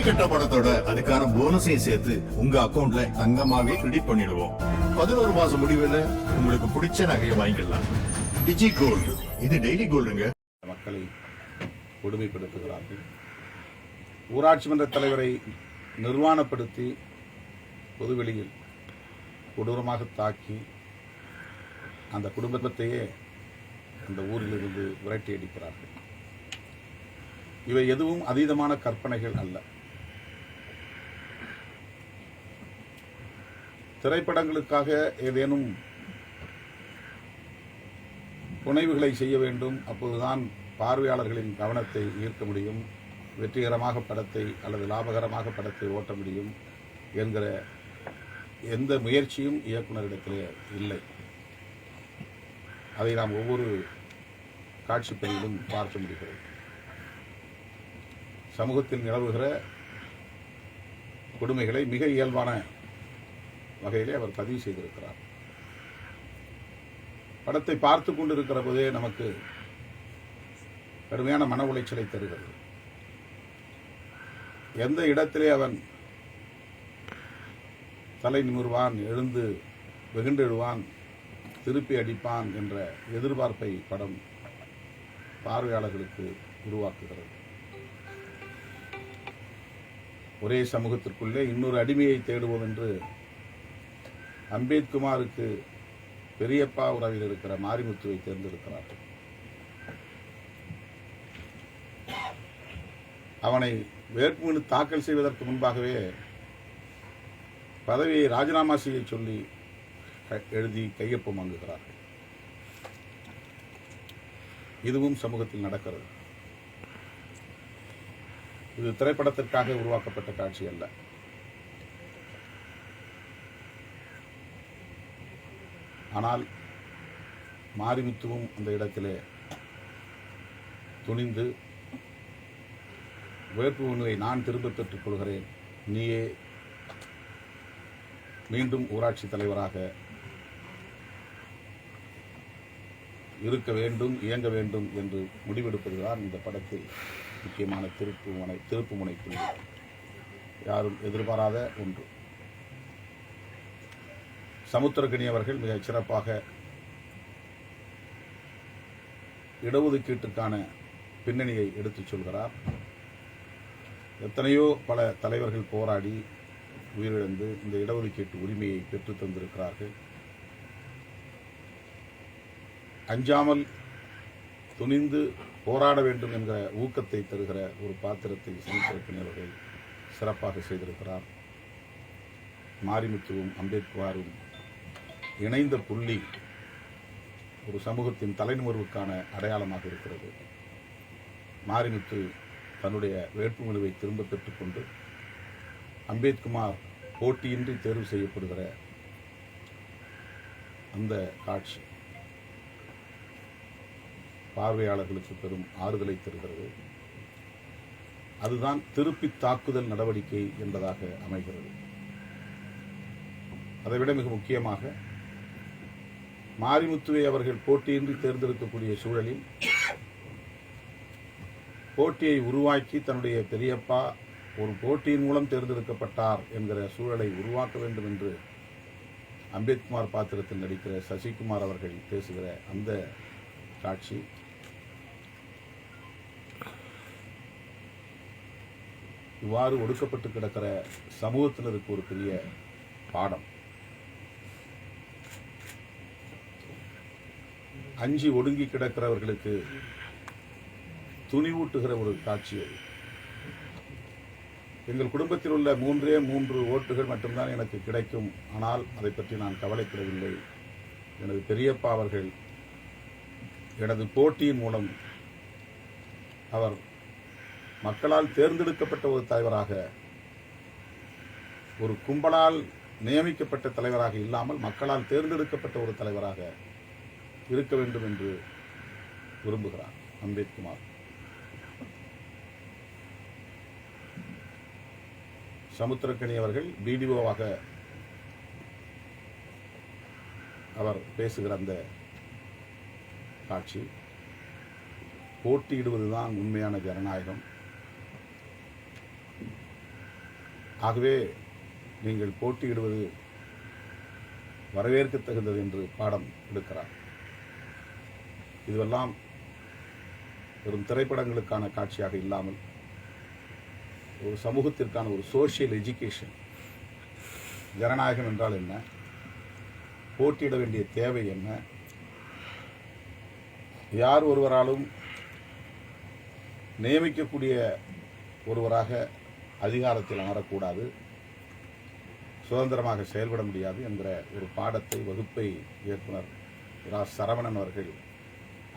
ஜல்லிக்கட்டு படத்தோட அதுக்கான போனஸையும் சேர்த்து உங்க அக்கவுண்ட்ல தங்கமாவே கிரெடிட் பண்ணிடுவோம். 11 மாசம் முடிவுல உங்களுக்கு பிடிச்ச நகையை வாங்கிக்கலாம். டிஜி கோல்டு, இது டெய்லி கோல்டுங்க. மக்களை கொடுமைப்படுத்துகிறார்கள். ஊராட்சி மன்ற தலைவரை நிர்வாணப்படுத்தி பொதுவெளியில் கொடூரமாக தாக்கி அந்த குடும்பத்தையே அந்த ஊரிலிருந்து விரட்டி அடிக்கிறார்கள். இவை எதுவும் அதீதமான கற்பனைகள் அல்ல. திரைப்படங்களுக்காக ஏதேனும் புனைவுகளை செய்ய வேண்டும், அப்போதுதான் பார்வையாளர்களின் கவனத்தை ஈர்க்க முடியும், வெற்றிகரமாக படத்தை அல்லது லாபகரமாக படத்தை ஓட்ட முடியும் என்கிற எந்த முயற்சியும் இயக்குநரிடத்திலே இல்லை. அதை நாம் ஒவ்வொரு காட்சிப்பதிலும் பார்க்க முடிகிறது. சமூகத்தில் நிலவுகிற கொடுமைகளை மிக இயல்பான வகையிலே அவர் பதிவு செய்திருக்கிறார். படத்தை பார்த்து கொண்டிருக்கிற போதே நமக்கு கடுமையான மன உளைச்சலை தருகிறது. எந்த இடத்திலே அவன் தலை நிமிர்வான், எழுந்து வெகுண்டெழுவான், திருப்பி அடிப்பான் என்ற எதிர்பார்ப்பை படம் பார்வையாளர்களுக்கு உருவாக்குகிறது. ஒரே சமூகத்திற்குள்ளே இன்னொரு அடிமையை தேடுவோம் என்று அம்பேத்குமாருக்கு பெரியப்பா உறவில் இருக்கிற மாரிமுத்துவை தேர்ந்தெடுக்கிறார்கள். அவனை வேட்புமனு தாக்கல் செய்வதற்கு முன்பாகவே பதவியை ராஜினாமா செய்ய சொல்லி எழுதி கையொப்பம் வாங்குகிறார்கள். இதுவும் சமூகத்தில் நடக்கிறது. இது திரைப்படத்திற்காக உருவாக்கப்பட்ட காட்சி அல்ல. ஆனால் மாரிமுத்துவும் அந்த இடத்திலே துணிந்து வேட்புமனுவை நான் திரும்பப் பெற்றுக் கொள்கிறேன், நீயே மீண்டும் ஊராட்சி தலைவராக இருக்க வேண்டும், இயங்க வேண்டும் என்று முடிவெடுப்பதுதான் இந்த படத்தில் முக்கியமான திருப்பு முனை புள்ளி. யாரும் எதிர்பாராத ஒன்று. சமுத்திரக்கனி அவர்கள் மிக சிறப்பாக இடஒதுக்கீட்டுக்கான பின்னணியை எடுத்துச் சொல்கிறார். எத்தனையோ பல தலைவர்கள் போராடி உயிரிழந்து இந்த இடஒதுக்கீட்டு உரிமையை பெற்றுத் தந்திருக்கிறார்கள். அஞ்சாமல் துணிந்து போராட வேண்டும் என்ற ஊக்கத்தை தருகிற ஒரு பாத்திரத்தை சமுத்திரக்கனி அவர்கள் சிறப்பாக செய்திருக்கிறார். மாரிமுத்துவும் அம்பேத்கரும் இணைந்த புள்ளி ஒரு சமூகத்தின் தலைநிமிர்வுக்கான அடையாளமாக இருக்கிறது. மாரிமுத்து தன்னுடைய வேட்புமனுவை திரும்ப பெற்றுக்கொண்டு அம்பேத்குமார் போட்டியின்றி தேர்வு செய்யப்படுகிற அந்த காட்சி பார்வையாளர்களுக்கு பெரும் ஆறுதலை தருகிறது. அதுதான் திருப்பி தாக்குதல் நடவடிக்கை என்பதாக அமைகிறது. அதைவிட மிக முக்கியமாக மாரிமுத்துவை அவர்கள் போட்டியின்றி தேர்ந்தெடுக்கக்கூடிய சூழலில் போட்டியை உருவாக்கி தன்னுடைய பெரியப்பா ஒரு போட்டியின் மூலம் தேர்ந்தெடுக்கப்பட்டார் என்கிற சூழலை உருவாக்க வேண்டும் என்று அம்பேத்குமார் பாத்திரத்தில் நடிக்கிற சசிகுமார் அவர்கள் பேசுகிற அந்த காட்சி இவ்வாறு ஒடுக்கப்பட்டு கிடக்கிற சமூகத்தினருக்கு ஒரு பெரிய பாடம். அஞ்சி ஒடுங்கி கிடக்கிறவர்களுக்கு துணிவூட்டுகிற ஒரு காட்சி அது. எங்கள் குடும்பத்தில் உள்ள 3 ஓட்டுகள் மட்டும்தான் எனக்கு கிடைக்கும், ஆனால் அதை பற்றி நான் கவலைப்படவில்லை. எனது பெரியப்பா அவர்கள் எனது போட்டியின் மூலம் அவர் மக்களால் தேர்ந்தெடுக்கப்பட்ட ஒரு தலைவராக, ஒரு கும்பலால் நியமிக்கப்பட்ட தலைவராக இல்லாமல் மக்களால் தேர்ந்தெடுக்கப்பட்ட ஒரு தலைவராக இருக்க வேண்டும் என்று விரும்புகிறார் அம்பேத்குமார். சமுத்திரக்கனி அவர்கள் பிடிஓவாக அவர் பேசுகிற அந்த காட்சி போட்டியிடுவதுதான் உண்மையான ஜனநாயகம். ஆகவே நீங்கள் போட்டியிடுவது வரவேற்க தகுந்தது என்று பாடம் எடுக்கிறார். இதுவெல்லாம் வெறும் திரைப்படங்களுக்கான காட்சியாக இல்லாமல் ஒரு சமூகத்திற்கான ஒரு சோஷியல் எஜுகேஷன். ஜனநாயகம் என்றால் என்ன, போட்டியிட வேண்டிய தேவை என்ன, யார் ஒருவராலும் நியமிக்கக்கூடிய ஒருவராக அதிகாரத்தில் அமரக்கூடாது, சுதந்திரமாக செயல்பட முடியாது என்கிற ஒரு பாடத்தை வகுப்பை இயக்குனர் இரா. சரவணன் அவர்கள்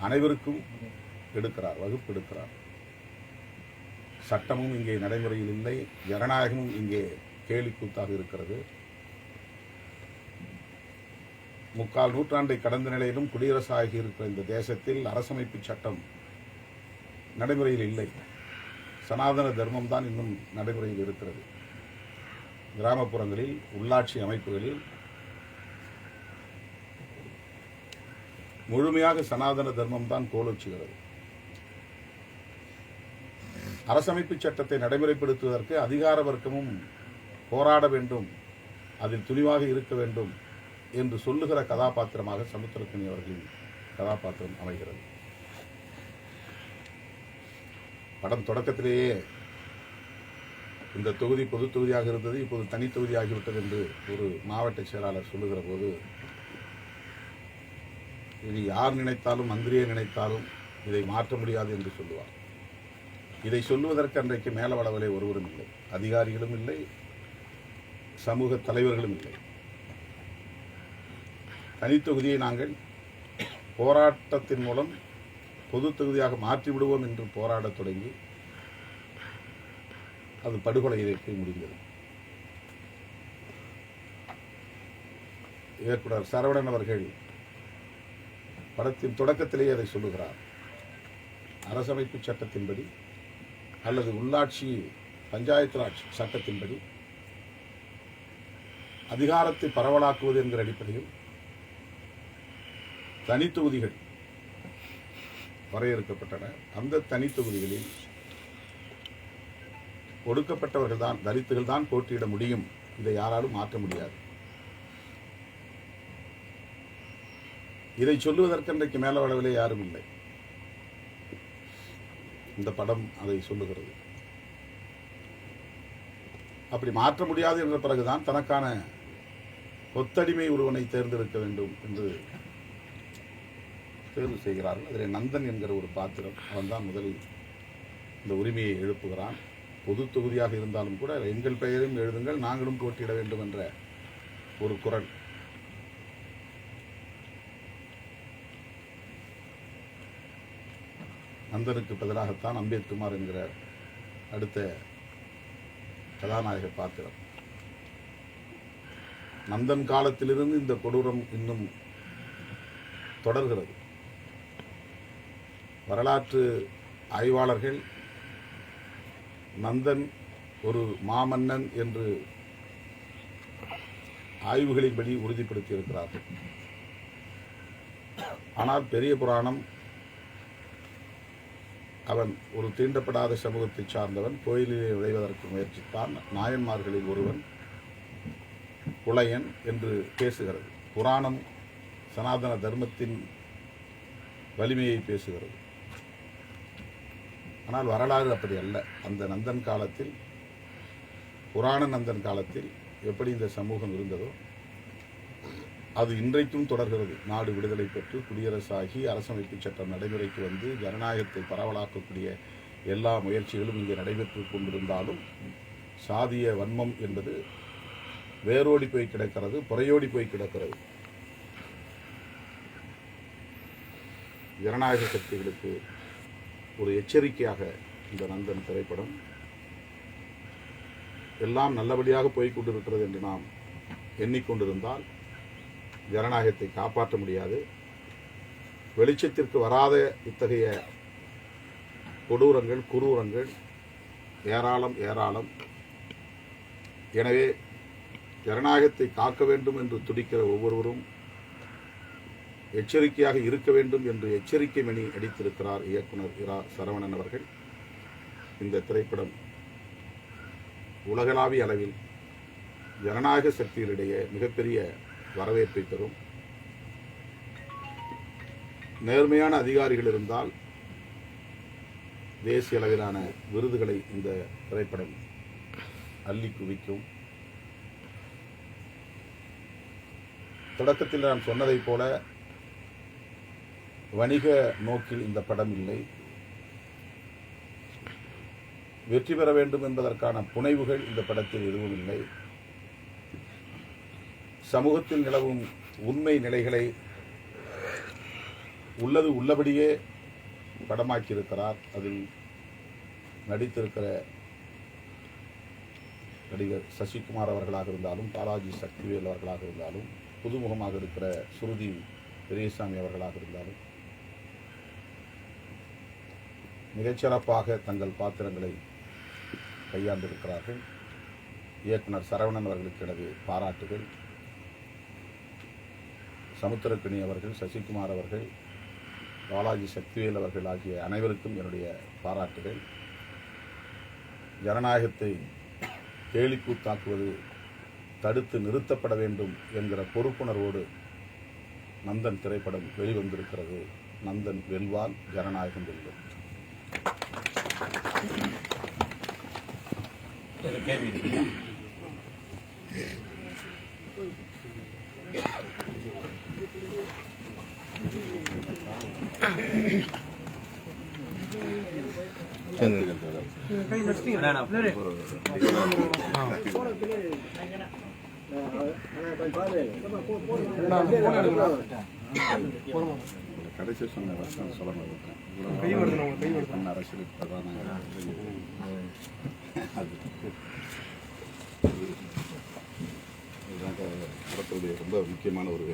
அனைவருக்கும் எடுக்கிறார், வகுப்பு எடுக்கிறார். சட்டமும் இங்கே நடைமுறையில் இல்லை, ஜனநாயகமும் இங்கே கேலிக்கூத்தாக இருக்கிறது. 3/4 நூற்றாண்டை கடந்த நிலையிலும் குடியரசாகி இருக்கிற இந்த தேசத்தில் அரசமைப்பு சட்டம் நடைமுறையில் இல்லை. சனாதன தர்மம் தான் இன்னும் நடைமுறையில் இருக்கிறது. கிராமப்புறங்களில், உள்ளாட்சி அமைப்புகளில் முழுமையாக சனாதன தர்மம் தான் கோலோச்சுகிறது. அரசமைப்பு சட்டத்தை நடைமுறைப்படுத்துவதற்கு அதிகார வர்க்கமும் போராட வேண்டும், அதில் துணிவாக இருக்க வேண்டும் என்று சொல்லுகிற கதாபாத்திரமாக சமுத்திரக்கனி அவர்களின் கதாபாத்திரம் அமைகிறது. படம் தொடக்கத்திலேயே இந்த தொகுதி பொது தொகுதியாக இருந்தது, இப்போது தனி தொகுதி ஆகிவிட்டது என்று ஒரு மாவட்ட செயலாளர் சொல்லுகிற போது, இனி யார் நினைத்தாலும், மந்திரியை நினைத்தாலும் இதை மாற்ற முடியாது என்று சொல்லுவார். இதை சொல்லுவதற்கு அன்றைக்கு மேலவளவிலே ஒருவரும் இல்லை, அதிகாரிகளும் இல்லை, சமூக தலைவர்களும் இல்லை. தனித்தொகுதியை நாங்கள் போராட்டத்தின் மூலம் பொது தொகுதியாக மாற்றிவிடுவோம் என்று போராடத் தொடங்கி அது படுகொலையிலே போய் முடிந்தது. இயக்குனர் சரவணன் அவர்கள் படத்தின் தொடக்கத்திலேயே அதை சொல்லுகிறார். அரசமைப்பு சட்டத்தின்படி அல்லது உள்ளாட்சி பஞ்சாயத்து ராஜ் சட்டத்தின்படி அதிகாரத்தை பரவலாக்குவது என்கிற அடிப்படையில் தனித்தொகுதிகள் வரையறுக்கப்பட்டன. அந்த தனித்தொகுதிகளில் ஒடுக்கப்பட்டவர்கள் தான், தலித்துகள் தான் போட்டியிட முடியும், இதை யாராலும் மாற்ற முடியாது. இதை சொல்லுவதற்கு இன்றைக்கு மேல அளவிலே யாரும் இல்லை. இந்த படம் அதை சொல்லுகிறது. அப்படி மாற்ற முடியாது என்ற பிறகுதான் தனக்கான கொத்தடிமை ஒருவனை தேர்ந்தெடுக்க வேண்டும் என்று தேர்வு செய்கிறார்கள். அதில் நந்தன் என்கிற ஒரு பாத்திரம், அவன் தான் முதலில் இந்த உரிமையை எழுப்புகிறான். பொது தொகுதியாக இருந்தாலும் கூட எங்கள் பெயரும் எழுதுங்கள், நாங்களும் போட்டியிட வேண்டும் என்ற ஒரு குரல். நந்தனுக்கு பதிலாகத்தான் அம்பேத்குமார் என்கிற அடுத்த கதாநாயக பாத்திரம். நந்தன் காலத்திலிருந்து இந்த கொடூரம் இன்னும் தொடர்கிறது. வரலாற்று ஆய்வாளர்கள் நந்தன் ஒரு மாமன்னன் என்று ஆய்வுகளின்படி உறுதிப்படுத்தி இருக்கிறார்கள். ஆனால் பெரிய புராணம் அவன் ஒரு தீண்டப்படாத சமூகத்தை சார்ந்தவன், கோயிலிலே நுழைவதற்கு முயற்சித்தான், நாயன்மார்களில் ஒருவன், புலையன் என்று பேசுகிறது. புராணம் சனாதன தர்மத்தின் வலிமையை பேசுகிறது. ஆனால் வரலாறு அப்படி அல்ல. அந்த நந்தன் காலத்தில், புராண நந்தன் காலத்தில் எப்படி இந்த சமூகம் இருந்ததோ அது இன்றைக்கும் தொடர்கிறது. நாடு விடுதலை பெற்று குடியரசாகி அரசமைப்பு சட்டம் நடைமுறைக்கு வந்து ஜனநாயகத்தை பரவலாக்கக்கூடிய எல்லா முயற்சிகளும் இங்கே நடைபெற்று கொண்டிருந்தாலும் சாதிய வன்மம் என்பது வேரோடி போய் கிடக்கிறது, புறையோடி போய் கிடக்கிறது. ஜனநாயக சக்திகளுக்கு ஒரு எச்சரிக்கையாக இந்த நந்தன் திரைப்படம். எல்லாம் நல்லபடியாக போய்க் கொண்டிருக்கிறது என்று நாம் எண்ணிக்கொண்டிருந்தால் ஜனநாயகத்தை காப்பாற்ற முடியாது. வெளிச்சத்திற்கு வராத இத்தகைய கொடூரங்கள், குரூரங்கள் ஏராளம் ஏராளம். எனவே ஜனநாயகத்தை காக்க வேண்டும் என்று துடிக்கிற ஒவ்வொருவரும் எச்சரிக்கையாக இருக்க வேண்டும் என்று எச்சரிக்கை மணி அடித்திருக்கிறார் இயக்குனர் இரா. சரவணன் அவர்கள். இந்த திரைப்படம் உலகளாவிய அளவில் ஜனநாயக சக்திகளிடையே மிகப்பெரிய வரவேற்பை பெறும். நேர்மையான அதிகாரிகள் இருந்தால் தேசிய அளவிலான விருதுகளை இந்த திரைப்படம் அள்ளி குவிக்கும். தொடக்கத்தில் நான் சொன்னதைப் போல வணிக நோக்கில் இந்த படம் இல்லை. வெற்றி பெற வேண்டும் என்பதற்கான புனைவுகள் இந்த படத்தில் எதுவும் இல்லை. சமூகத்தில் நிலவும் உண்மை நிலைகளை உள்ளது உள்ளபடியே படமாக்கியிருக்கிறார். அதில் நடித்திருக்கிற நடிகர் சசிகுமார் அவர்களாக இருந்தாலும், பாலாஜி சக்திவேல் அவர்களாக இருந்தாலும், புதுமுகமாக இருக்கிற சுருதி பெரியசாமி அவர்களாக இருந்தாலும் மிகச்சிறப்பாக தங்கள் பாத்திரங்களை கையாண்டிருக்கிறார்கள். இயக்குனர் சரவணன் அவர்களுக்கு எனது பாராட்டுகள். சமுத்திரக்கனி அவர்கள், சசிகுமார் அவர்கள், பாலாஜி சக்திவேல் அவர்கள் ஆகிய அனைவருக்கும் என்னுடைய பாராட்டுகள். ஜனநாயகத்தை கேலிக்கூத்தாக்குவது தடுத்து நிறுத்தப்பட வேண்டும் என்கிற பொறுப்புணர்வோடு நந்தன் திரைப்படம் வெளிவந்திருக்கிறது. நந்தன் வெல்வால், ஜனநாயகம் வெல்லும். கடைசி சொன்ன வருஷம் சொல்லணும். அரசியல் பிரதான படத்துடைய ரொம்ப முக்கியமான ஒரு